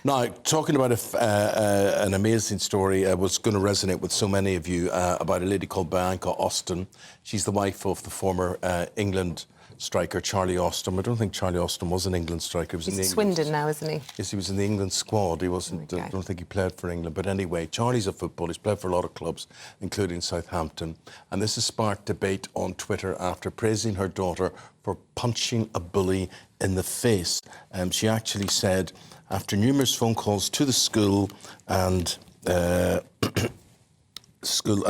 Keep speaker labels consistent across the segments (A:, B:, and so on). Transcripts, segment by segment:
A: Now, talking about an amazing story was going to resonate with so many of you about a lady called Bianca Austin. She's the wife of the former England striker Charlie Austin. I don't think Charlie Austin was an England striker.
B: He's in Swindon now, isn't he?
A: Yes, he was in the England squad. He wasn't. I don't think he played for England. But anyway, Charlie's a footballer. He's played for a lot of clubs, including Southampton. And this has sparked debate on Twitter after praising her daughter for punching a bully in the face. She actually said, after numerous phone calls to the school and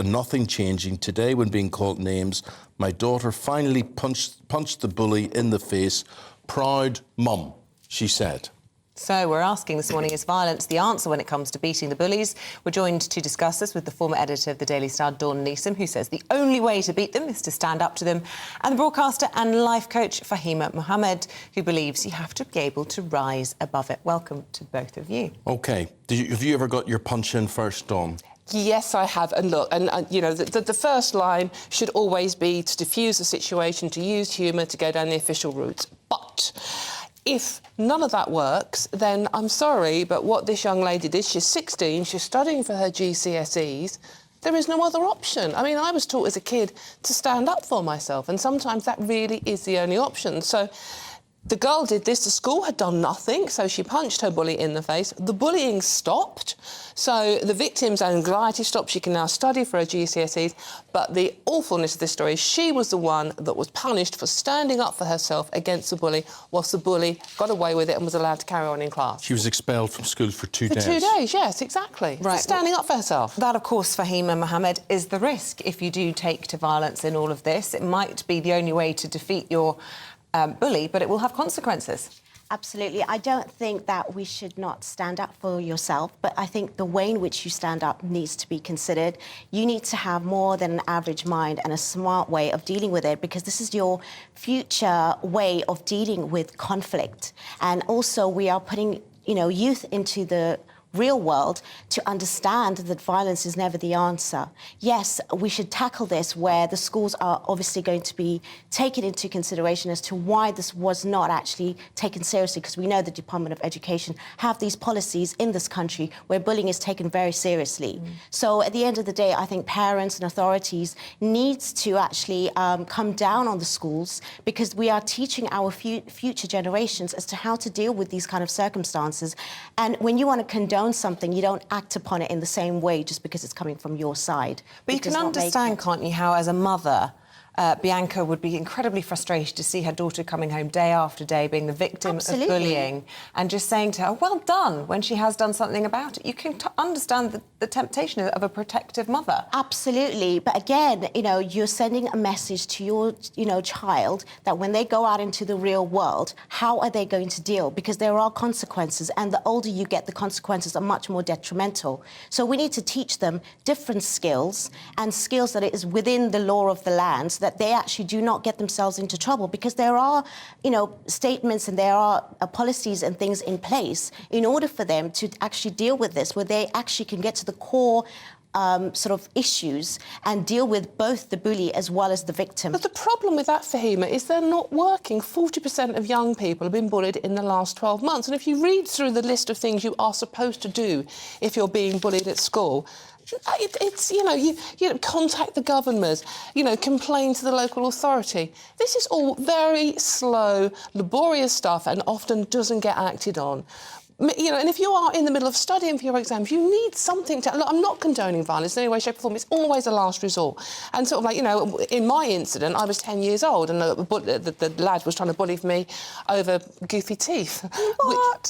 A: nothing changing, today when being called names, my daughter finally punched the bully in the face. Proud mum, she said.
B: So we're asking this morning, is violence the answer when it comes to beating the bullies? We're joined to discuss this with the former editor of the Daily Star, Dawn Neeson, who says the only way to beat them is to stand up to them, and the broadcaster and life coach Fahima Mohammed, who believes you have to be able to rise above it. Welcome to both of you.
A: OK. Have you ever got your punch in first, Dawn?
C: Yes, I have. And look, you know, the first line should always be to diffuse the situation, to use humour, to go down the official route. But if none of that works, then I'm sorry, but what this young lady did, she's 16, she's studying for her GCSEs, there is no other option. I mean, I was taught as a kid to stand up for myself, and sometimes that really is the only option. So the girl did this, the school had done nothing, so she punched her bully in the face. The bullying stopped, so the victim's anxiety stopped. She can now study for her GCSEs. But the awfulness of this story is she was the one that was punished for standing up for herself against the bully, whilst the bully got away with it and was allowed to carry on in class.
A: She was expelled from school for 2 days.
C: For 2 days, yes, exactly.
B: Right.
C: For standing up for herself.
B: That, of course, Fahima Mohammed, is the risk if you do take to violence in all of this. It might be the only way to defeat your bully, but it will have consequences.
D: Absolutely. I don't think that we should not stand up for yourself, but I think the way in which you stand up needs to be considered. You need to have more than an average mind and a smart way of dealing with it, because this is your future way of dealing with conflict. And also we are putting, you know, youth into the real world to understand that violence is never the answer. Yes, we should tackle this where the schools are obviously going to be taken into consideration as to why this was not actually taken seriously, because we know the Department of Education have these policies in this country where bullying is taken very seriously. So at the end of the day, I think parents and authorities needs to actually come down on the schools, because we are teaching our future generations as to how to deal with these kind of circumstances. And when you want to condone something, you don't act upon it in the same way just because it's coming from your side.
B: But you can understand, can't you, how as a mother Bianca would be incredibly frustrated to see her daughter coming home day after day being the victim of bullying, and just saying to her, well done, when she has done something about it. You can understand the temptation of a protective mother.
D: Absolutely. But again, you know, you're sending a message to your, you know, child that when they go out into the real world, how are they going to deal? Because there are consequences, and the older you get, the consequences are much more detrimental. So we need to teach them different skills, and skills that it is within the law of the land, so that they actually do not get themselves into trouble, because there are, you know, statements and there are policies and things in place in order for them to actually deal with this, where they actually can get to the core sort of issues and deal with both the bully as well as the victim.
C: But the problem with that, Fahima, is they're not working. 40% of young people have been bullied in the last 12 months. And if you read through the list of things you are supposed to do if you're being bullied at school, it's, you know, contact the government, you know, complain to the local authority. This is all very slow, laborious stuff, and often doesn't get acted on. You know, and if you are in the middle of studying for your exams, you need something to... Look, I'm not condoning violence in any way, shape or form. It's always a last resort. And sort of like, you know, in my incident, I was 10 years old, and the lad was trying to bully me over goofy teeth.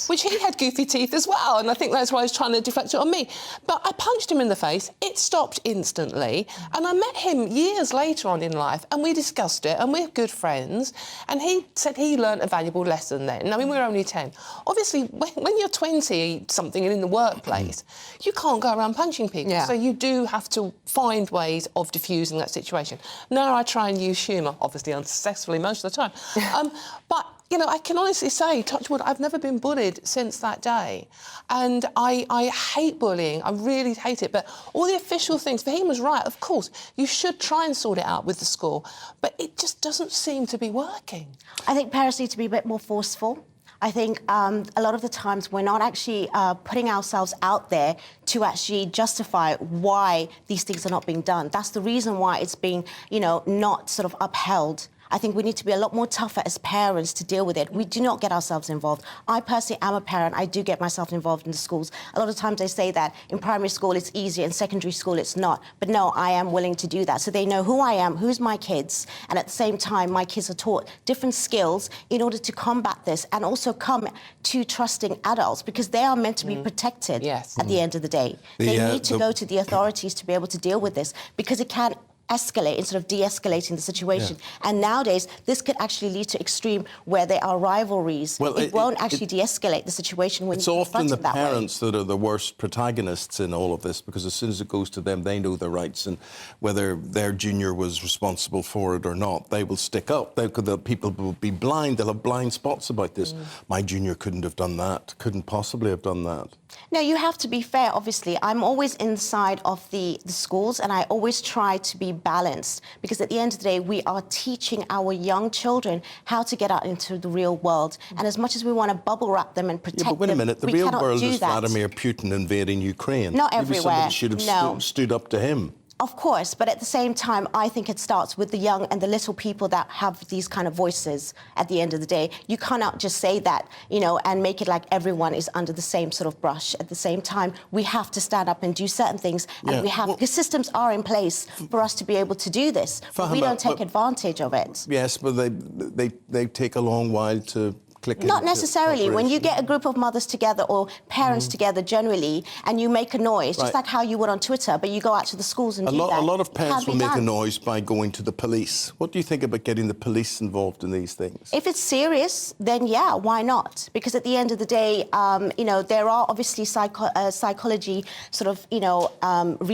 C: Which he had goofy teeth as well, and I think that's why he was trying to deflect it on me. But I punched him in the face. It stopped instantly. And I met him years later on in life, and we discussed it, and we're good friends. And he said he learnt a valuable lesson then. I mean, we were only 10. Obviously, when you're 20-something and in the workplace, you can't go around punching people. Yeah. So you do have to find ways of diffusing that situation. Now I try and use humour, obviously unsuccessfully most of the time. But, you know, I can honestly say, touch wood, I've never been bullied since that day. And I hate bullying. I really hate it. But all the official things, Fahim was right, of course, you should try and sort it out with the school. But it just doesn't seem to be working.
D: I think parents need to be a bit more forceful. I think a lot of the times we're not actually putting ourselves out there to actually justify why these things are not being done. That's the reason why it's being, not sort of upheld. I think we need to be a lot more tougher as parents to deal with it. We do not get ourselves involved. I personally am a parent. I do get myself involved in the schools. A lot of times they say that in primary school it's easier, in secondary school it's not. But no, I am willing to do that. So they know who I am, who's my kids, and at the same time, my kids are taught different skills in order to combat this and also come to trusting adults because they are meant to be protected at the end of the day. They need to go to the authorities to be able to deal with this because it can escalate instead of de-escalating the situation. Yeah. And nowadays, this could actually lead to extreme where there are rivalries. Well, it won't actually de-escalate the situation when
A: it's often the parents that are the worst protagonists in all of this because as soon as it goes to them, they know their rights and whether their junior was responsible for it or not, they will stick up. People will be blind. They'll have blind spots about this. My junior couldn't have done that, couldn't possibly have done that.
D: No, you have to be fair, obviously. I'm always inside of the schools and I always try to be balanced because at the end of the day, we are teaching our young children how to get out into the real world. And as much as we want to bubble wrap them and protect them,
A: but wait a minute, the real world is Vladimir Putin invading Ukraine.
D: Not everywhere.
A: Maybe somebody should have stood up to him.
D: Of course, but at the same time, I think it starts with the young and the little people that have these kind of voices at the end of the day. You cannot just say that, and make it like everyone is under the same sort of brush. At the same time, we have to stand up and do certain things, and because systems are in place for us to be able to do this, but we don't take advantage of it.
A: Yes, but they take a long while to
D: Not necessarily. When you get a group of mothers together or parents together generally and you make a noise, just like how you would on Twitter, but you go out to the schools and do that.
A: A lot of parents will make a noise by going to the police. What do you think about getting the police involved in these things?
D: If it's serious, then yeah, why not? Because at the end of the day, there are obviously psychology sort of,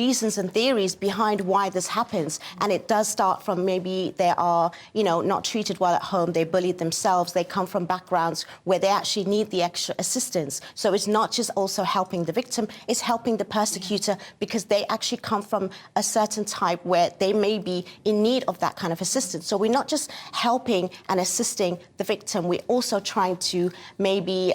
D: reasons and theories behind why this happens. And it does start from maybe they are, not treated well at home, they bullied themselves, they come from backgrounds where they actually need the extra assistance. So it's not just also helping the victim, it's helping the persecutor because they actually come from a certain type where they may be in need of that kind of assistance. So we're not just helping and assisting the victim, we're also trying to maybe,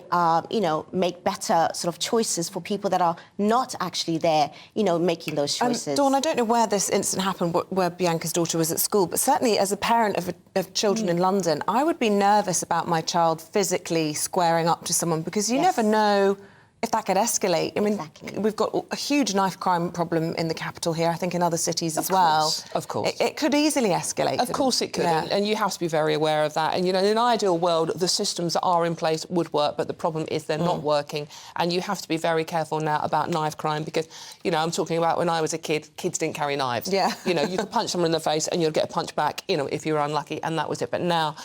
D: make better sort of choices for people that are not actually there, making those choices.
B: Dawn, I don't know where this incident happened, where Bianca's daughter was at school, but certainly as a parent of children in London, I would be nervous about my child physically squaring up to someone because you never know if that could escalate. I mean, we've got a huge knife crime problem in the capital here, I think in other cities as well.
C: Of course.
B: It could easily escalate.
C: Of course it could, and you have to be very aware of that. And, in an ideal world, the systems that are in place would work, but the problem is they're not working. And you have to be very careful now about knife crime because, I'm talking about when I was a kid, kids didn't carry knives.
B: Yeah.
C: You could punch someone in the face and you'll get a punch back, if you were unlucky, and that was it. But now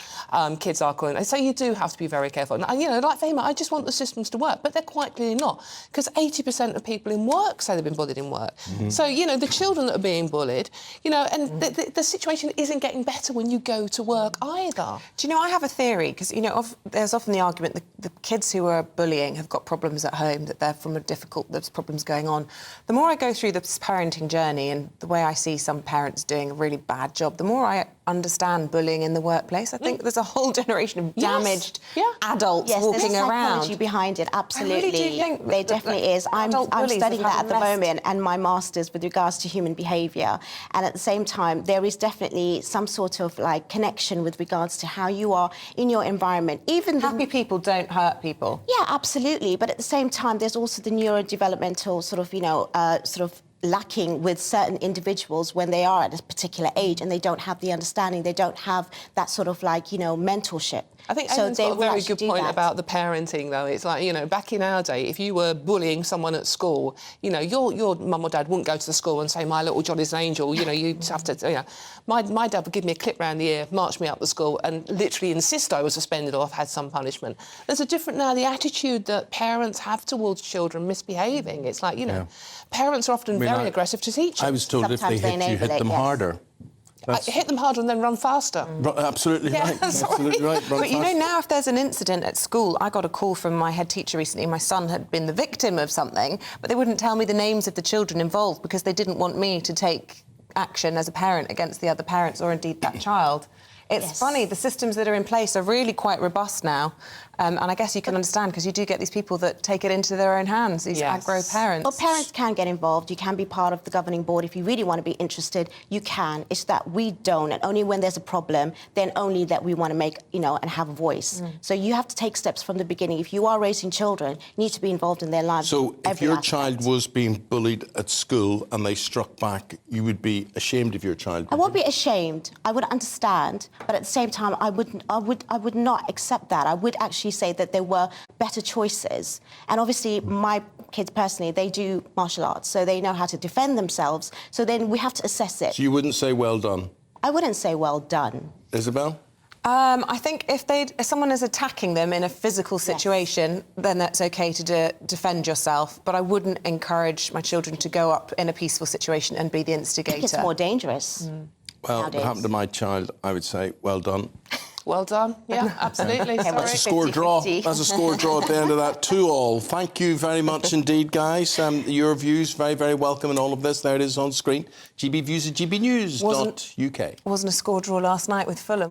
C: kids are calling. So you do have to be very careful. And, like Fahima, I just want the systems to work, but they're quite clearly not. Because 80% of people in work say they've been bullied in work. So, the children that are being bullied, and the situation isn't getting better when you go to work either.
B: Do you know, I have a theory, because, there's often the argument that the kids who are bullying have got problems at home, that they're from there's problems going on. The more I go through this parenting journey and the way I see some parents doing a really bad job, the more I understand bullying in the workplace. I think there's a whole generation of damaged adults walking
D: there's
B: around.
D: Psychology behind it, absolutely.
B: I really do think
D: there definitely is. I'm studying that at the moment and my master's with regards to human behaviour. And at the same time, there is definitely some sort of connection with regards to how you are in your environment. Even
B: happy people don't hurt people.
D: Yeah, absolutely. But at the same time, there's also the neurodevelopmental sort of lacking with certain individuals when they are at a particular age and they don't have the understanding, they don't have that sort of mentorship.
C: I think Aidan's got a very good point about the parenting, though. It's like, back in our day, if you were bullying someone at school, your mum or dad wouldn't go to the school and say, my little Johnny's an angel, you just have to, My dad would give me a clip round the ear, march me up the school and literally insist I was suspended or I've had some punishment. There's a different now, the attitude that parents have towards children misbehaving. It's like, parents are often very aggressive to teachers.
A: I was told if they hit you, hit them harder.
C: Hit them harder and then run faster.
A: Absolutely right. Absolutely right.
B: But now if there's an incident at school, I got a call from my head teacher recently. My son had been the victim of something, but they wouldn't tell me the names of the children involved because they didn't want me to take action as a parent against the other parents or indeed that child. It's funny, the systems that are in place are really quite robust now. And I guess you can understand, because you do get these people that take it into their own hands, these aggro parents.
D: Well, parents can get involved. You can be part of the governing board. If you really want to be interested, you can. It's that we don't. And only when there's a problem, then only that we want to make, you know, and have a voice. So you have to take steps from the beginning. If you are raising children, you need to be involved in their lives.
A: So if your
D: aspect.
A: child was being bullied at school and they struck back, you would be ashamed of your child?
D: I won't be ashamed. I would understand, but at the same time, I would not accept that. I would actually say that there were better choices. And obviously, my kids personally, they do martial arts, so they know how to defend themselves. So then we have to assess it.
A: So you wouldn't say well done?
D: I wouldn't say well done.
A: Isabel?
B: I think if someone is attacking them in a physical situation, then that's OK to defend yourself. But I wouldn't encourage my children to go up in a peaceful situation and be the instigator.
D: I think it's more dangerous.
A: Well,
D: nowadays.
A: if it happened to my child, I would say well done.
C: Well done. Yeah, absolutely.
D: Okay, well,
A: That's a
C: Sorry.
A: score draw.
D: 50-50.
A: That's a score draw at the end of that. 2-2. Thank you very much indeed, guys. Your views very, very welcome in all of this. There it is on screen. GB Views at gbnews.uk.
B: Wasn't a score draw last night with Fulham.